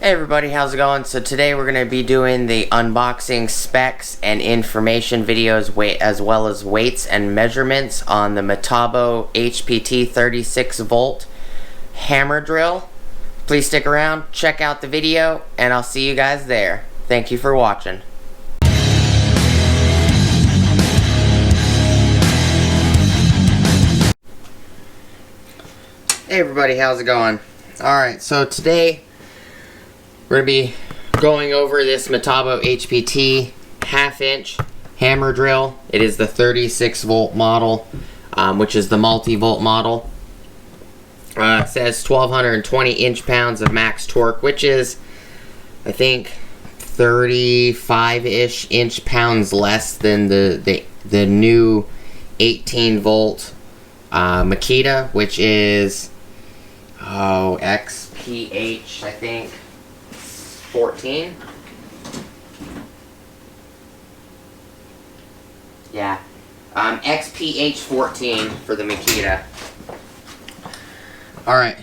Hey everybody, how's it going? So today we're going to be doing the unboxing specs and information videos as well as weights and measurements on the Metabo HPT 36V hammer drill. Please stick around, check out the video, and I'll see you guys there. Thank you for watching. Hey everybody, how's it going? Alright, so today we're going to be going over this Metabo HPT half-inch hammer drill. It is the 36V model, which is the multi-volt model. It says 1220 inch-pounds of max torque, which is, I think, 35-ish inch-pounds less than the new 18-volt Makita, which is XPH, I think, 14. Yeah, XPH 14 for the Makita. Alright,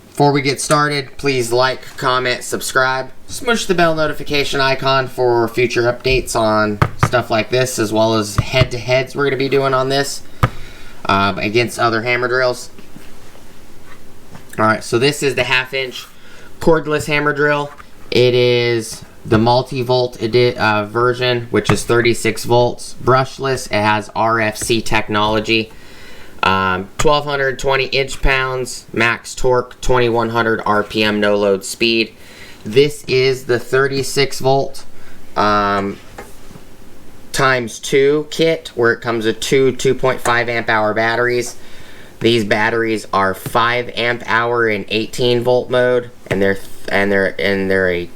before we get started, please like, comment, subscribe, smush the bell notification icon for future updates on stuff like this, as well as head-to-heads we're going to be doing on this against other hammer drills. Alright, so this is the half-inch cordless hammer drill. It is the multi-volt version, which is 36 volts, brushless. It has RFC technology. 1220 inch-pounds, max torque, 2100 RPM, no load speed. This is the 36 volt times 2 kit, where it comes with two 2.5 amp hour batteries. These batteries are 5 amp hour in 18 volt mode, and they're a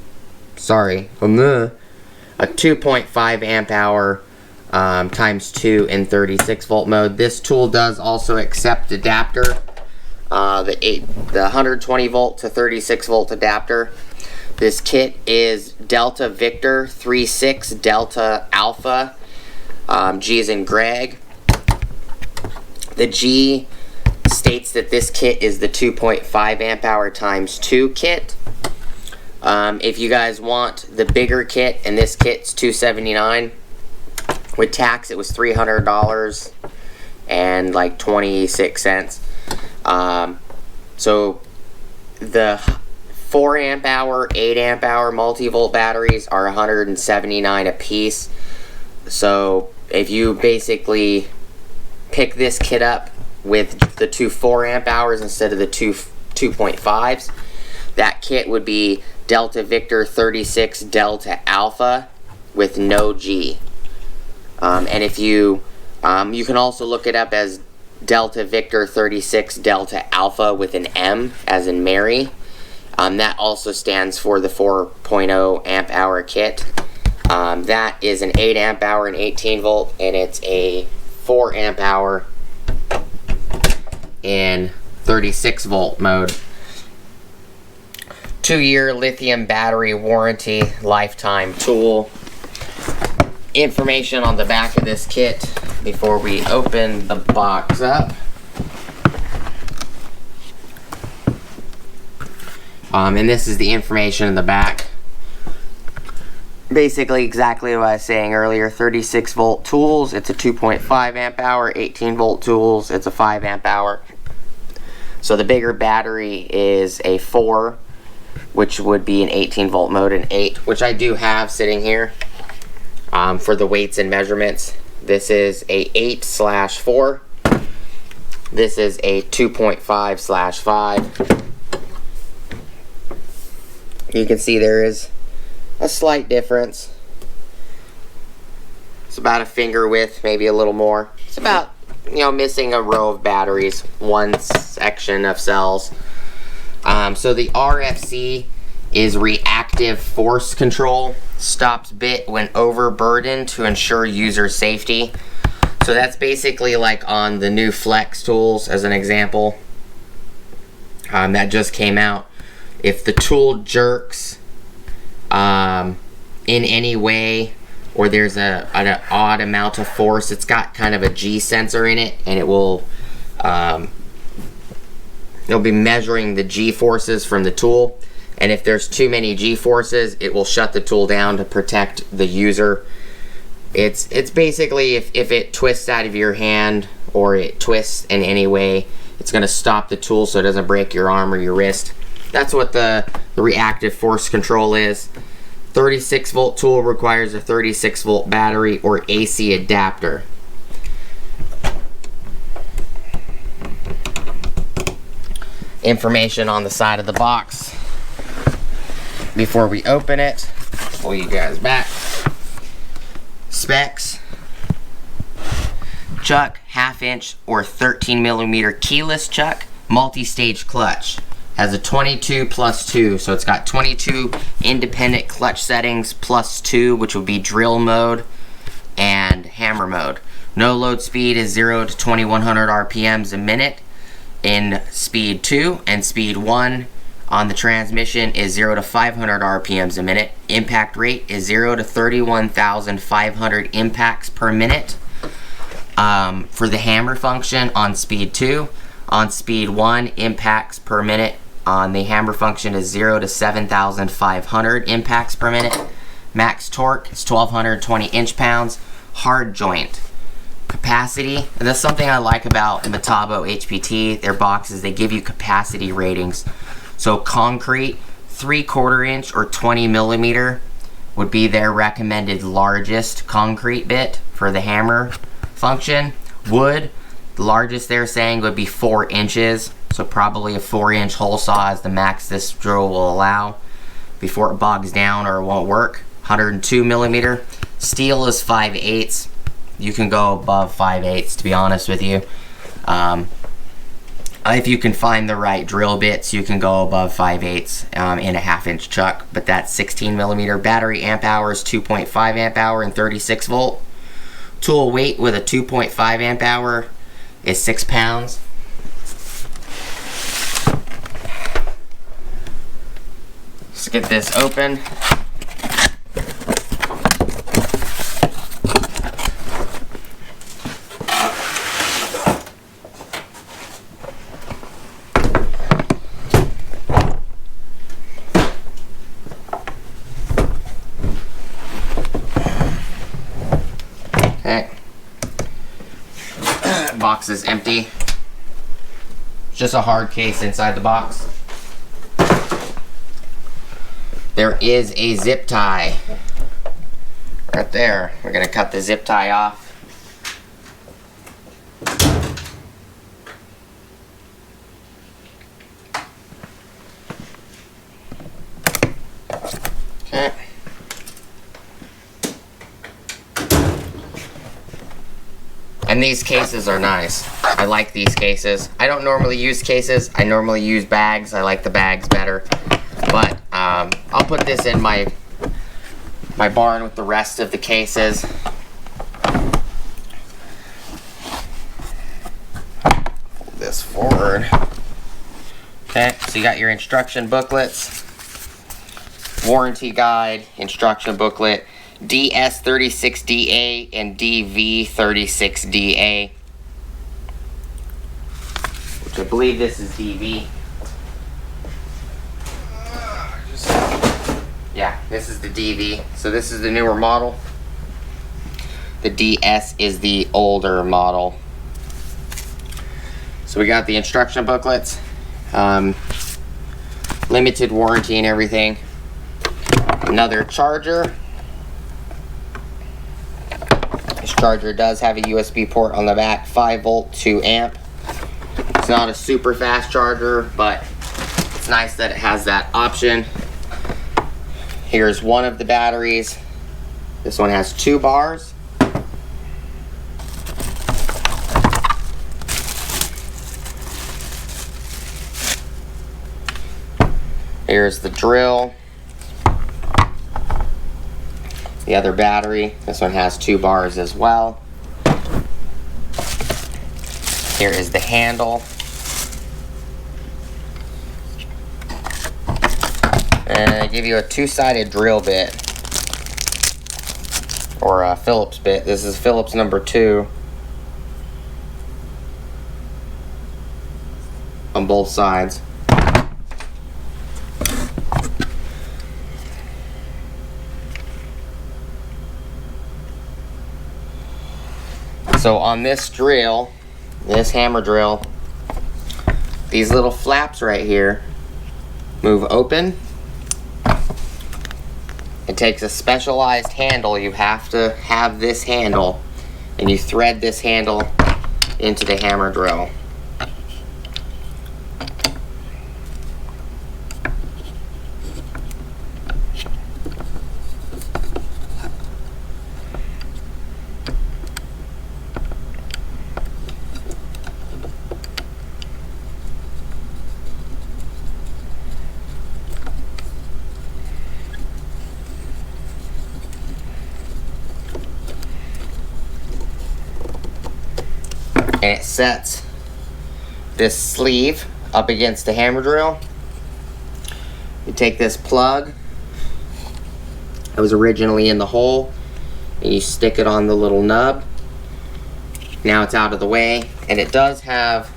2.5 amp hour times 2 in 36 volt mode. This tool does also accept adapter, the 120 volt to 36 volt adapter. This kit is Delta Victor 36 Delta Alpha. G is in Greg. The G states that this kit is the 2.5 amp hour times 2 kit. If you guys want the bigger kit, and this kit's $279 with tax, it was $300 and like 26 cents. So the 4 amp hour, 8 amp hour multi-volt batteries are $179 a piece. So if you basically pick this kit up with the two 4 amp hours instead of the two 2.5s, that kit would be Delta Victor 36 Delta Alpha with no G. And if you can also look it up as Delta Victor 36 Delta Alpha with an M as in Mary. That also stands for the 4.0 amp hour kit. That is an 8 amp hour and 18 volt, and it's a 4 amp hour in 36 volt mode. 2-year lithium battery warranty, lifetime tool. Information on the back of this kit before we open the box up. And this is the information in the back. Basically exactly what I was saying earlier. 36 volt tools, it's a 2.5 amp hour. 18 volt tools, it's a 5 amp hour. So the bigger battery is a 4, which would be an 18 volt mode, and 8, which I do have sitting here for the weights and measurements. This is a 8/4. This is a 2.5/5. You can see there is a slight difference. It's about a finger width, maybe a little more. It's about, missing a row of batteries, one section of cells. So the RFC is reactive force control, stops bit when overburdened to ensure user safety. So that's basically like on the new Flex tools, as an example, that just came out. If the tool jerks in any way, or there's an odd amount of force, it's got kind of a G sensor in it, and it will it'll be measuring the G forces from the tool, and if there's too many G-forces, it will shut the tool down to protect the user. It's basically if it twists out of your hand or it twists in any way, it's going to stop the tool so it doesn't break your arm or your wrist. That's what the reactive force control is. 36 volt tool requires a 36 volt battery or AC adapter. Information on the side of the box before we open it. Pull you guys back. Specs: chuck, 1/2 inch or 13mm keyless chuck, multi-stage clutch. Has a 22+2, so it's got 22 independent clutch settings plus 2, which would be drill mode and hammer mode. No load speed is 0 to 2100 RPMs a minute in speed 2, and speed 1 on the transmission is 0 to 500 RPMs a minute. Impact rate is 0 to 31,500 impacts per minute. For the hammer function on speed 2, on speed 1, impacts per minute on the hammer function is 0 to 7,500 impacts per minute. Max torque is 1,220 inch-pounds. Hard joint capacity, and that's something I like about Metabo HPT. Their boxes, they give you capacity ratings. So concrete, 3/4 inch or 20mm would be their recommended largest concrete bit for the hammer function. Wood, the largest they're saying would be 4 inches, so probably a 4-inch hole saw is the max this drill will allow before it bogs down or it won't work. 102mm. Steel is 5/8. You can go above 5/8, to be honest with you. If you can find the right drill bits, you can go above 5/8 in a 1/2 inch chuck, but that's 16mm. Battery amp hour is 2.5 amp hour and 36 volt. Tool weight with a 2.5 amp hour is 6 pounds. Let's get this open. Okay. Box is empty. Just a hard case inside the box. There is a zip tie right there. We're going to cut the zip tie off. Okay. And these cases are nice. I like these cases. I don't normally use cases. I normally use bags. I like the bags better. But I'll put this in my barn with the rest of the cases. Pull this forward. Okay, so you got your instruction booklets, warranty guide, instruction booklet, DS36DA and DV36DA, which I believe this is DV. Yeah, this is the DV. So this is the newer model. The DS is the older model. So we got the instruction booklets, limited warranty and everything. Another charger. This charger does have a USB port on the back, 5 volt, 2 amp. It's not a super fast charger, but it's nice that it has that option. Here's one of the batteries. This one has 2 bars. Here's the drill. The other battery. This one has 2 bars as well. Here is the handle. And I give you a 2-sided drill bit, or a Phillips bit. This is Phillips number 2 on both sides. So on this drill, this hammer drill, these little flaps right here move open. It takes a specialized handle. You have to have this handle, and you thread this handle into the hammer drill. And it sets this sleeve up against the hammer drill. You take this plug that was originally in the hole and you stick it on the little nub. Now it's out of the way, and it does have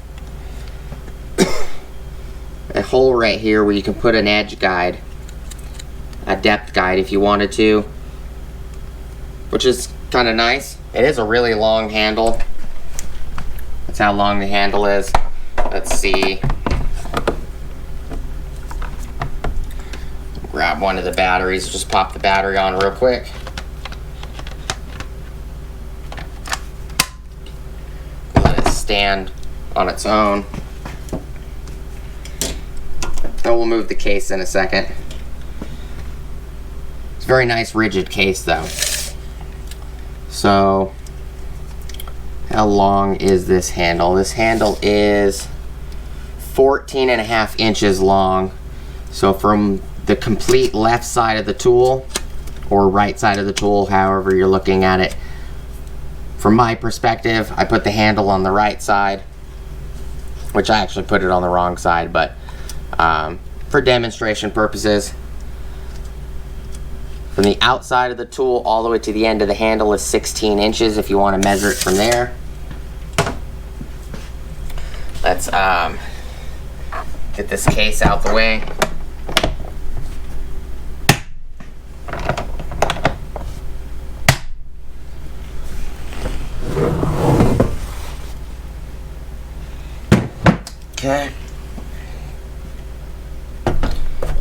a hole right here where you can put an edge guide, a depth guide if you wanted to, which is kind of nice. It is a really long handle. That's how long the handle is. Let's see. Grab one of the batteries, just pop the battery on real quick. Let it stand on its own. Then we'll move the case in a second. It's a very nice rigid case though. So, how long is this handle? This handle is 14.5 inches long. So from the complete left side of the tool, or right side of the tool, however you're looking at it. From my perspective, I put the handle on the right side, which I actually put it on the wrong side, but for demonstration purposes. From the outside of the tool all the way to the end of the handle is 16 inches if you want to measure it from there. Let's get this case out the way. Okay.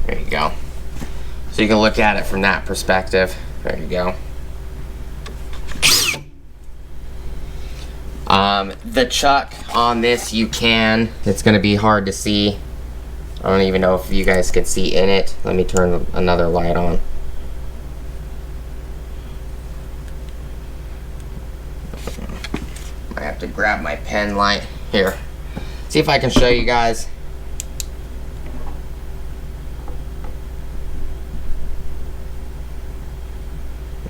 There you go. So you can look at it from that perspective. There you go. The chuck on this, it's going to be hard to see. I don't even know if you guys can see in it. Let me turn another light on. I have to grab my pen light here. See if I can show you guys.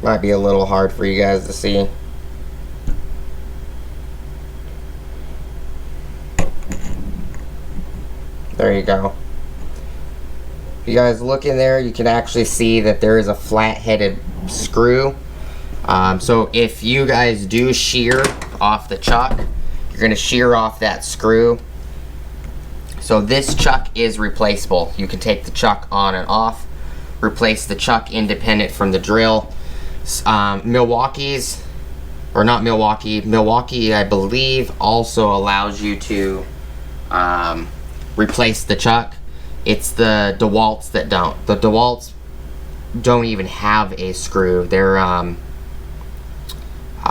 Might be a little hard for you guys to see. There you go. If you guys look in there, you can actually see that there is a flat-headed screw. So if you guys do shear off the chuck, you're going to shear off that screw. So this chuck is replaceable. You can take the chuck on and off, replace the chuck independent from the drill. Milwaukee, I believe, also allows you to replace the chuck. It's the DeWalt's that don't. The DeWalt's don't even have a screw. They're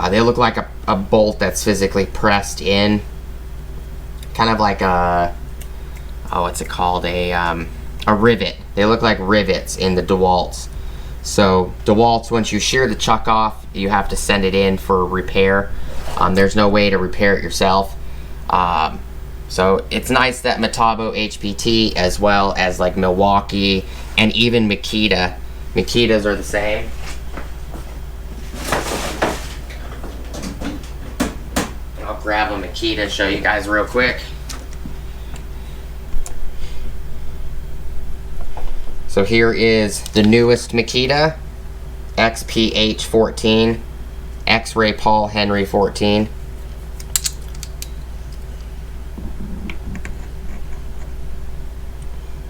they look like a bolt that's physically pressed in, kind of like a what's it called, a rivet. They look like rivets in the DeWalt's. So DeWalt's, once you shear the chuck off, you have to send it in for repair. There's no way to repair it yourself. So it's nice that Metabo HPT, as well as like Milwaukee and even Makitas are the same. I'll grab a Makita and show you guys real quick. So here is the newest Makita, XPH14, X-Ray Paul Henry 14.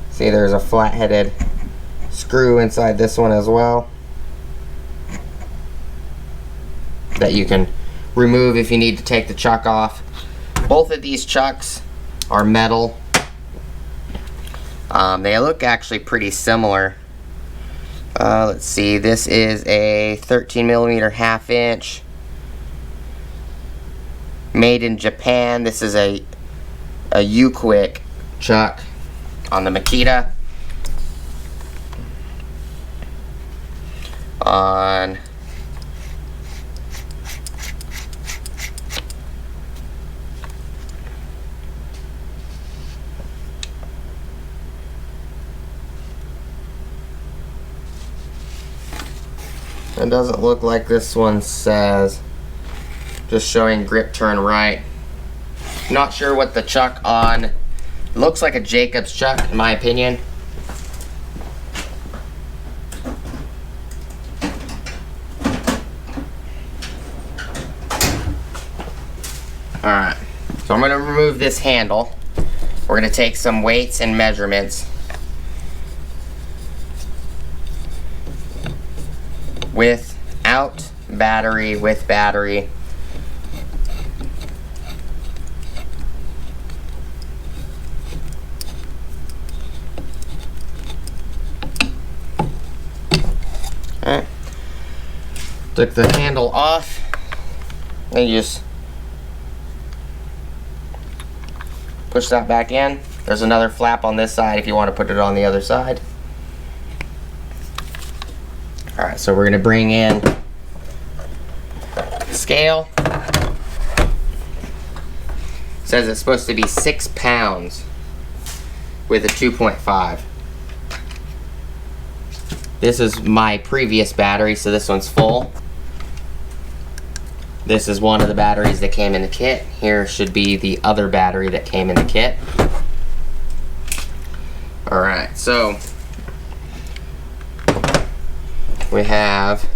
See, there's a flat-headed screw inside this one as well that you can remove if you need to take the chuck off. Both of these chucks are metal. They look actually pretty similar. Let's see, this is a 13mm 1/2 inch. Made in Japan. This is a U-Quick chuck on the Makita. On it doesn't look like this one says, just showing grip turn right. Not sure what the chuck on, it looks like a Jacobs chuck in my opinion. Alright, so I'm going to remove this handle. We're going to take some weights and measurements. Without battery, with battery. Alright. Took the handle off. And you just push that back in. There's another flap on this side if you want to put it on the other side. Alright, so we're going to bring in the scale. It says it's supposed to be 6 pounds with a 2.5. This is my previous battery, so this one's full. This is one of the batteries that came in the kit. Here should be the other battery that came in the kit. Alright, so we have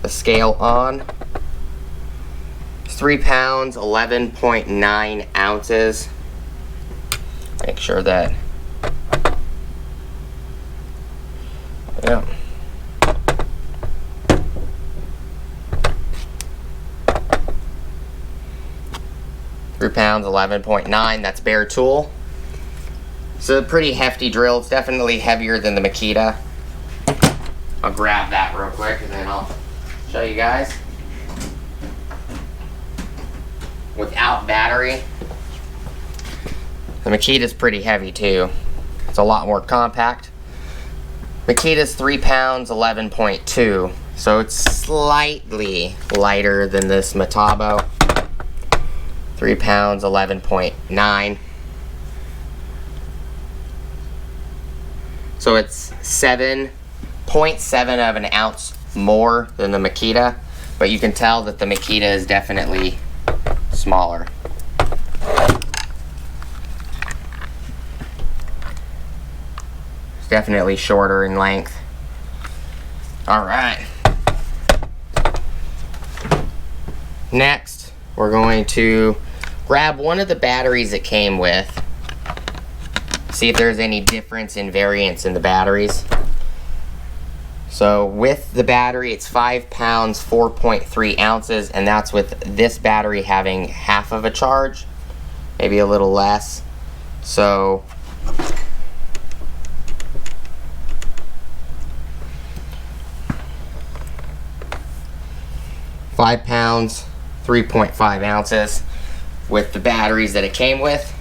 the scale on. 3 pounds, 11.9 ounces. Make sure that, yeah. £3, 11.9, that's bare tool. It's a pretty hefty drill. It's definitely heavier than the Makita. I'll grab that real quick and then I'll show you guys. Without battery, the Makita's pretty heavy too. It's a lot more compact. Makita's 3 pounds, 11.2, so it's slightly lighter than this Metabo. 3 pounds, 11.9. So it's 7.7 of an ounce more than the Makita, but you can tell that the Makita is definitely smaller. It's definitely shorter in length. Alright. Next, we're going to grab one of the batteries it came with. See if there's any difference in variance in the batteries. So with the battery, it's 5 pounds, 4.3 ounces, and that's with this battery having half of a charge, maybe a little less. So £5, 3.5 ounces with the batteries that it came with,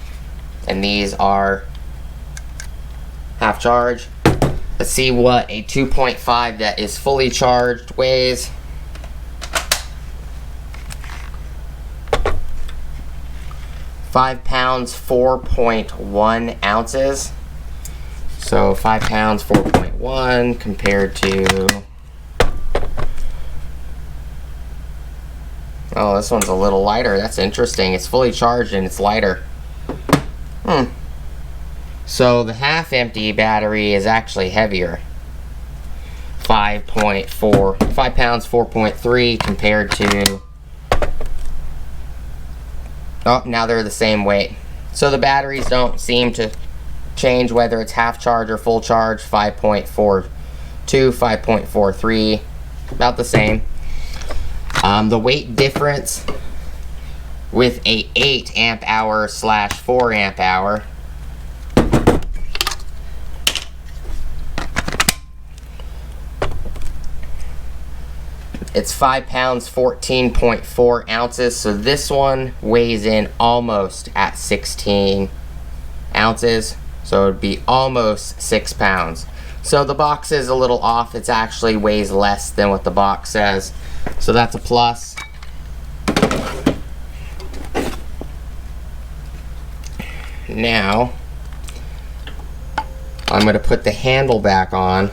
and these are half charge. Let's see what a 2.5 that is fully charged weighs. £5, 4.1 ounces. So 5 pounds, 4.1 compared to, oh, this one's a little lighter. That's interesting. It's fully charged and it's lighter. So the half empty battery is actually heavier. 5 pounds, 4.3 compared to, oh, now they're the same weight. So the batteries don't seem to change whether it's half charge or full charge. 5.4 5.2, 5.43, about the same. The weight difference with a 8 amp hour / 4 amp hour, it's 5 pounds 14.4 ounces, so this one weighs in almost at 16 ounces, so it would be almost 6 pounds. So the box is a little off. It actually weighs less than what the box says, so that's a plus. Now I'm going to put the handle back on.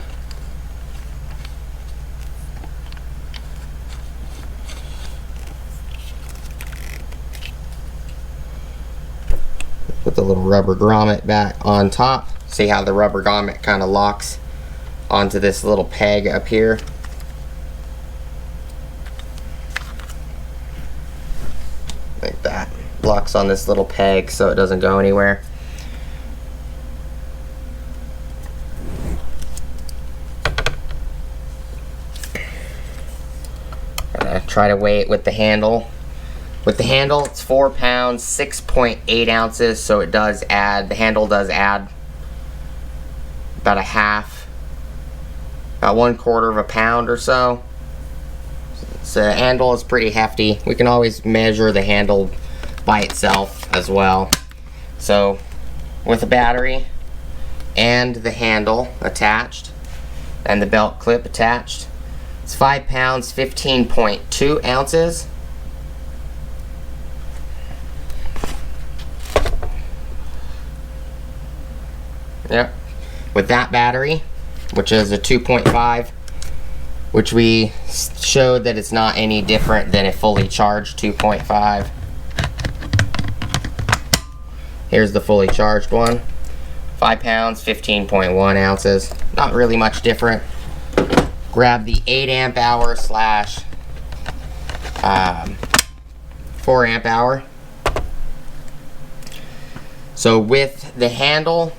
Put the little rubber grommet back on top. See how the rubber grommet kind of locks onto this little peg up here. Like that. Locks on this little peg so it doesn't go anywhere. Try to weigh it with the handle. With the handle, it's 4 pounds, 6.8 ounces, so it does add, the handle does add about a half, about 1/4 of a pound or so. So the handle is pretty hefty. We can always measure the handle by itself as well. So with the battery and the handle attached and the belt clip attached, it's 5 pounds, 15.2 ounces. Yep. With that battery, which is a 2.5, which we showed that it's not any different than a fully charged 2.5. Here's the fully charged one. 5 pounds, 15.1 ounces. Not really much different. Grab the 8 amp hour / 4 amp hour. So with the handle,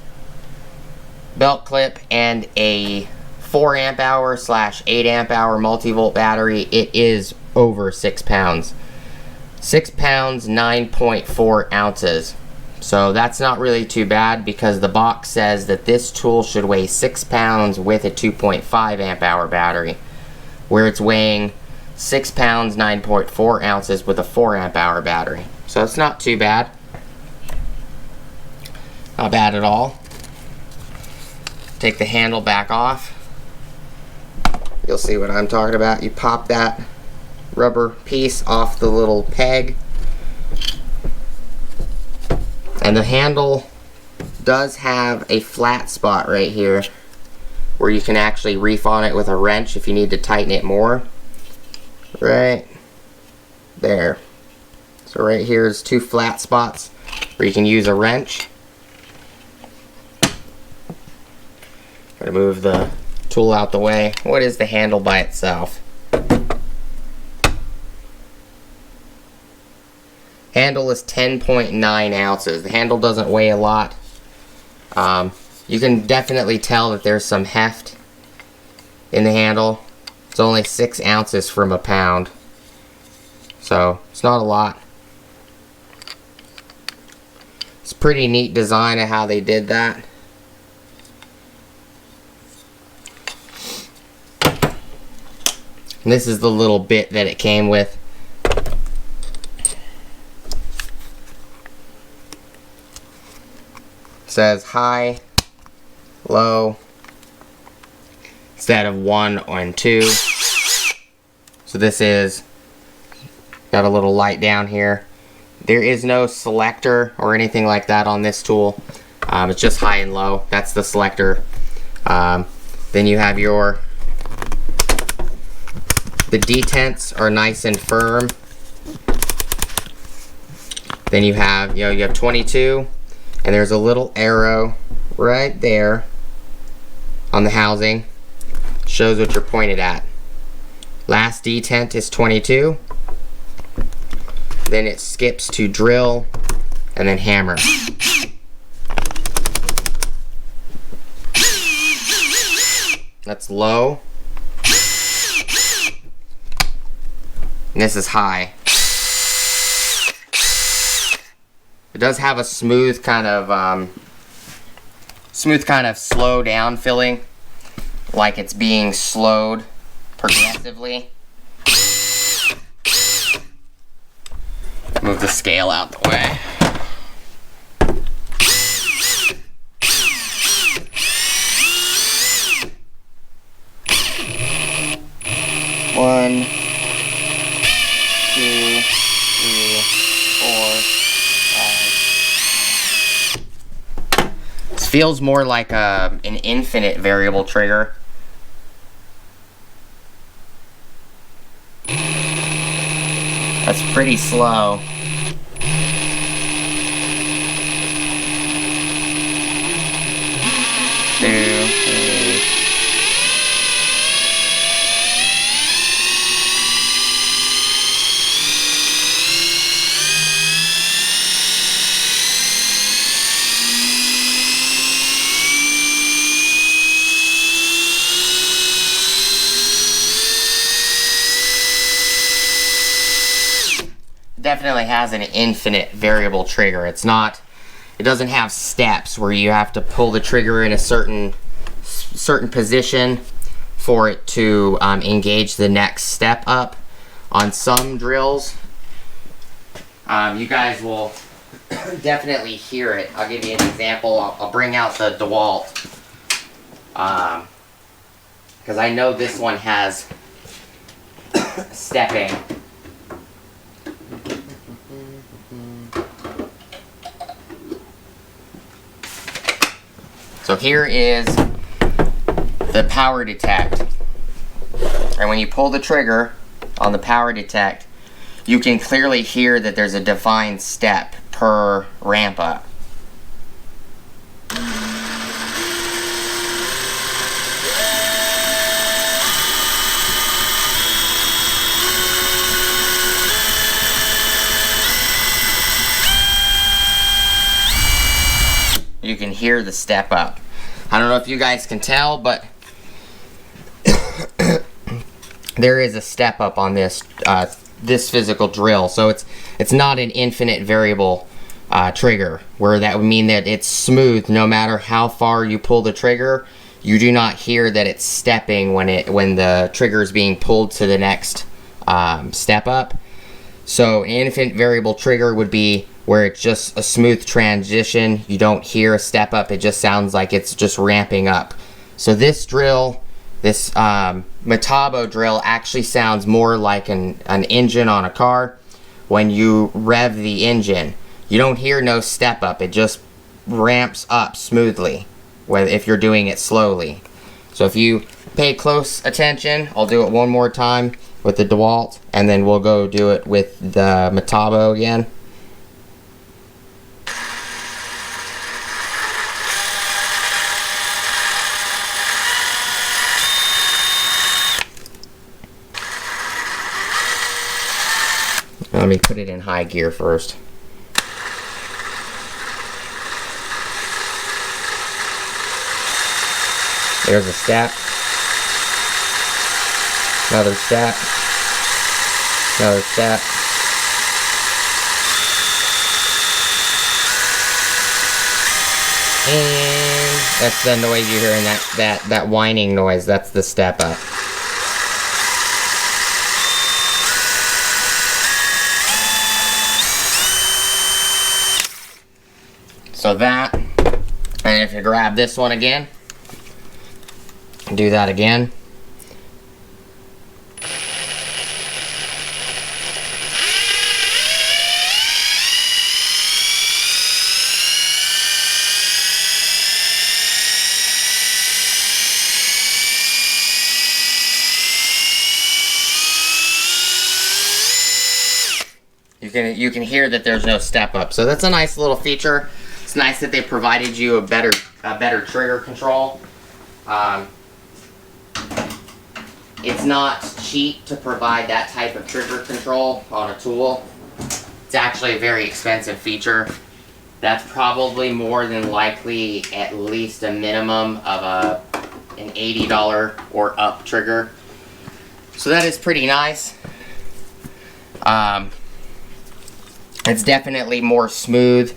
belt clip, and a 4 amp hour / 8 amp hour multi-volt battery, it is over 6 pounds. 6 pounds, 9.4 ounces. So that's not really too bad, because the box says that this tool should weigh 6 pounds with a 2.5 amp hour battery, where it's weighing 6 pounds, 9.4 ounces with a 4 amp hour battery. So it's not too bad. Not bad at all. Take the handle back off. You'll see what I'm talking about. You pop that rubber piece off the little peg, and the handle does have a flat spot right here where you can actually reef on it with a wrench if you need to tighten it more. Right there. So right here is 2 flat spots where you can use a wrench. Gotta move the tool out the way. What is the handle by itself? Handle is 10.9 ounces. The handle doesn't weigh a lot. You can definitely tell that there's some heft in the handle. It's only 6 ounces from a pound. So it's not a lot. It's a pretty neat design of how they did that. And this is the little bit that it came with. It says high, low, instead of 1 and 2. So this is got a little light down here. There is no selector or anything like that on this tool. It's just high and low. That's the selector. Then you have the detents are nice and firm. Then you have, you have 22, and there's a little arrow right there on the housing. Shows what you're pointed at. Last detent is 22. Then it skips to drill and then hammer. That's low. And this is high. It does have a smooth kind of slow down feeling, like it's being slowed progressively. Move the scale out the way. One, two, three, four, five. This feels more like an infinite variable trigger. That's pretty slow. Two, three. Definitely has an infinite variable trigger. It doesn't have steps where you have to pull the trigger in a certain position for it to engage the next step up. On some drills, you guys will definitely hear it. I'll give you an example. I'll bring out the DeWalt, because I know this one has stepping. So here is the power detect, and when you pull the trigger on the power detect, you can clearly hear that there's a defined step per ramp up. You can hear the step up. I don't know if you guys can tell, but there is a step up on this this physical drill. So it's not an infinite variable trigger, where that would mean that it's smooth no matter how far you pull the trigger. You do not hear that it's stepping when the trigger is being pulled to the next step up. So an infinite variable trigger would be where it's just a smooth transition. You don't hear a step up. It just sounds like it's just ramping up. So this drill, this Metabo drill, actually sounds more like an engine on a car. When you rev the engine, you don't hear no step up. It just ramps up smoothly if you're doing it slowly. So if you pay close attention, I'll do it one more time with the DeWalt, and then we'll go do it with the Metabo again. Let me put it in high gear first. There's a step. Another step. Another step. And that's the noise you hear in that whining noise. That's the step up. So that, and if you grab this one again, do that again. You can hear that there's no step up. So that's a nice little feature. It's nice that they provided you a better trigger control. It's not cheap to provide that type of trigger control on a tool. It's actually a very expensive feature. That's probably more than likely at least a minimum of an $80 or up trigger. So that is pretty nice. It's definitely more smooth.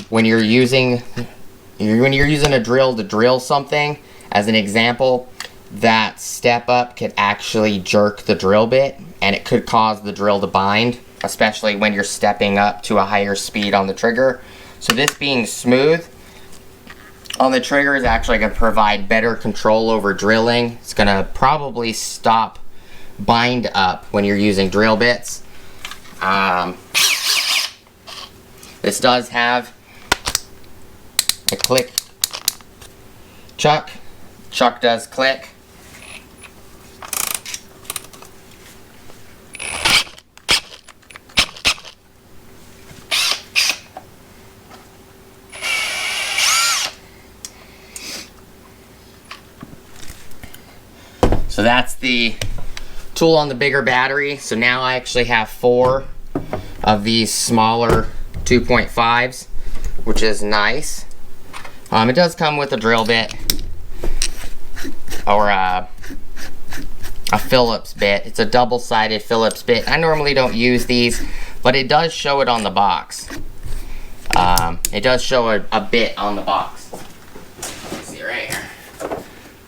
When you're using a drill to drill something, as an example, that step up could actually jerk the drill bit, and it could cause the drill to bind, especially when you're stepping up to a higher speed on the trigger. So this being smooth on the trigger is actually going to provide better control over drilling. It's going to probably stop bind up when you're using drill bits. This does have a click chuck. Chuck does click. So that's the tool on the bigger battery. So now I actually have 4 of these smaller 2.5s, which is nice. It does come with a drill bit or a Phillips bit. It's a double-sided Phillips bit. I normally don't use these, but it does show it on the box. It does show a bit on the box. Let's see right here.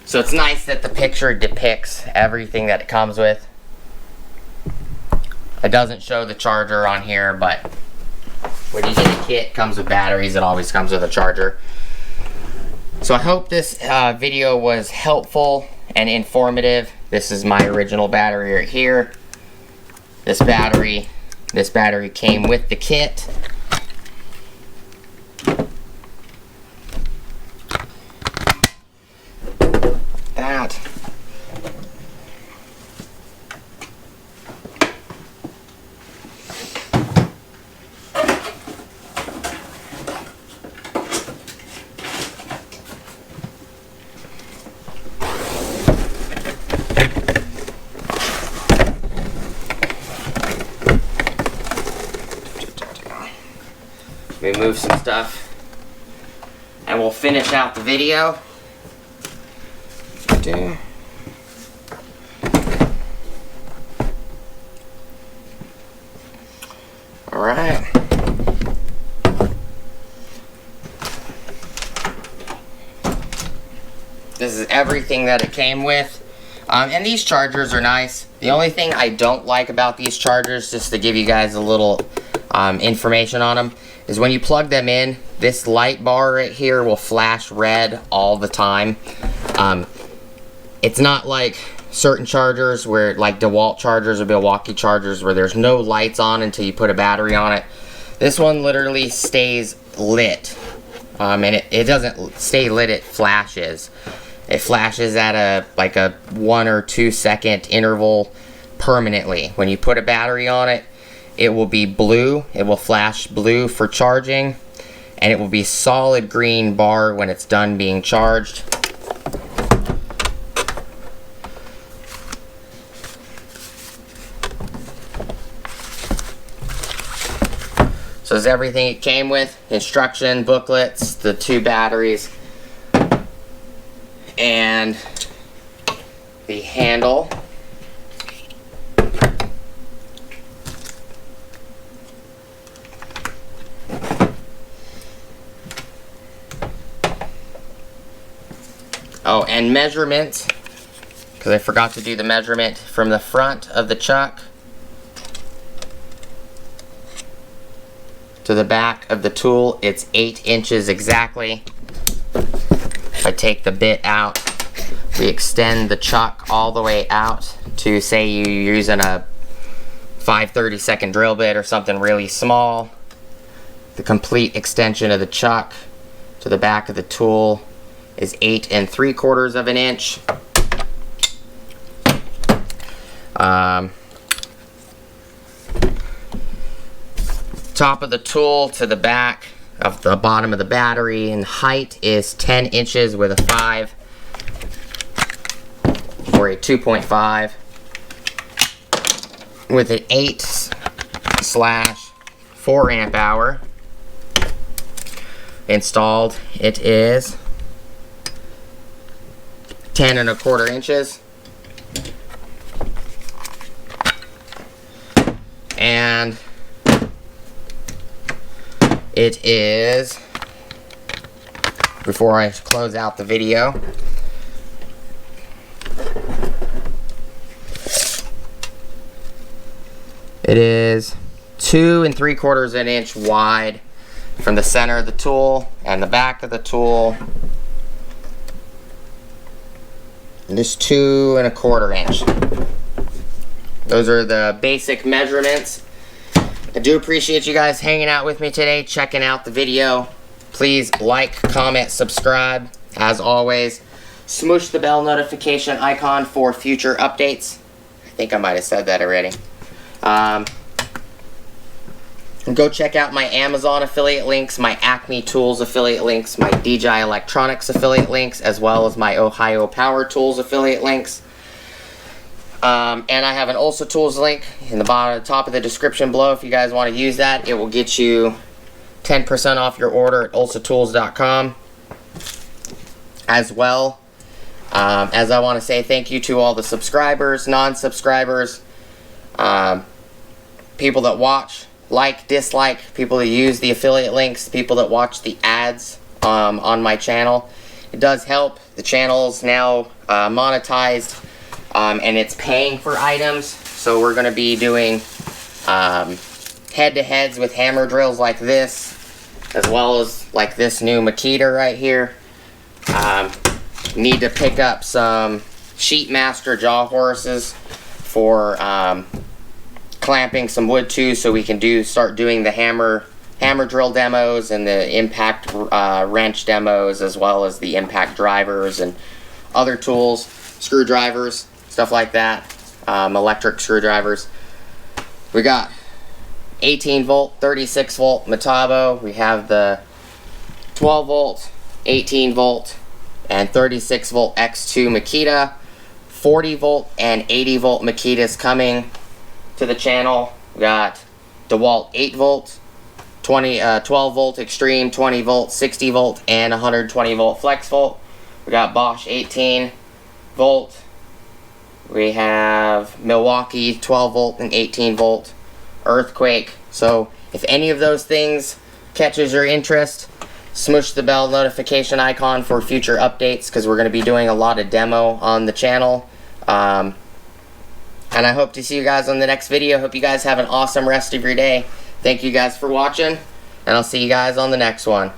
So it's nice that the picture depicts everything that it comes with. It doesn't show the charger on here, but when you get a kit, it comes with batteries. It always comes with a charger. So I hope this video was helpful and informative. This is my original battery right here. This battery came with the kit. That. Let me move some stuff and we'll finish out the video. Alright. This is everything that it came with. And these chargers are nice. The only thing I don't like about these chargers, just to give you guys a little information on them, is when you plug them in, this light bar right here will flash red all the time. It's not like certain chargers where, like DeWalt chargers or Milwaukee chargers, where there's no lights on until you put a battery on it. This one literally stays lit. And it doesn't stay lit, it flashes. It flashes at a 1 or 2 second interval permanently. When you put a battery on it, it will be blue. It will flash blue for charging, and it will be solid green bar when it's done being charged. So that's everything it came with. Instruction booklets, the 2 batteries, and the handle. Oh, and measurements, because I forgot to do the measurement from the front of the chuck to the back of the tool. It's 8 inches exactly. If I take the bit out, we extend the chuck all the way out to, say you're using a 5/32 drill bit or something really small. The complete extension of the chuck to the back of the tool is 8 3/4 of an inch. Top of the tool to the back of the bottom of the battery, and height is 10 inches with a 5 or a 2.5 with an 8/4 amp hour installed. It is 10 1/4 inches. And it is, before I close out the video, it is 2 3/4 inch wide from the center of the tool and the back of the tool. And just 2 1/4 inch. Those are the basic measurements. I do appreciate you guys hanging out with me today, checking out the video. Please like, comment, subscribe. As always, smoosh the bell notification icon for future updates. I think I might have said that already. Go check out my Amazon affiliate links, my Acme Tools affiliate links, my DJI Electronics affiliate links, as well as my Ohio Power Tools affiliate links. And I have an Ulsa Tools link in the bottom, top of the description below. If you guys want to use that, it will get you 10% off your order at ulsatools.com. As well, as I want to say thank you to all the subscribers, non-subscribers, people that watch, like, dislike, people that use the affiliate links, people that watch the ads on my channel. It does help. The channel's now monetized, and it's paying for items. So we're going to be doing head-to-heads with hammer drills like this, as well as like this new Makita right here. Need to pick up some Sheet Master jaw horses for clamping some wood too, so we can start doing the hammer drill demos and the impact wrench demos, as well as the impact drivers and other tools, screwdrivers, stuff like that, electric screwdrivers. We got 18 volt, 36 volt Metabo. We have the 12 volt, 18 volt, and 36 volt X2 Makita. 40 volt and 80 volt Makitas coming to the channel. We got DeWalt 8 volt, 12 volt Extreme, 20 volt, 60 volt, and 120 volt Flex Volt. We got Bosch 18 volt. We have Milwaukee 12 volt and 18 volt, Earthquake. So if any of those things catches your interest, smoosh the bell notification icon for future updates, because we're going to be doing a lot of demo on the channel. And I hope to see you guys on the next video. Hope you guys have an awesome rest of your day. Thank you guys for watching, and I'll see you guys on the next one.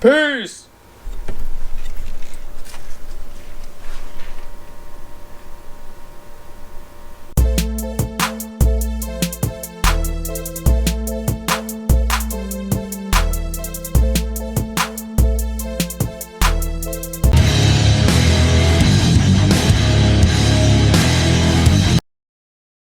Peace!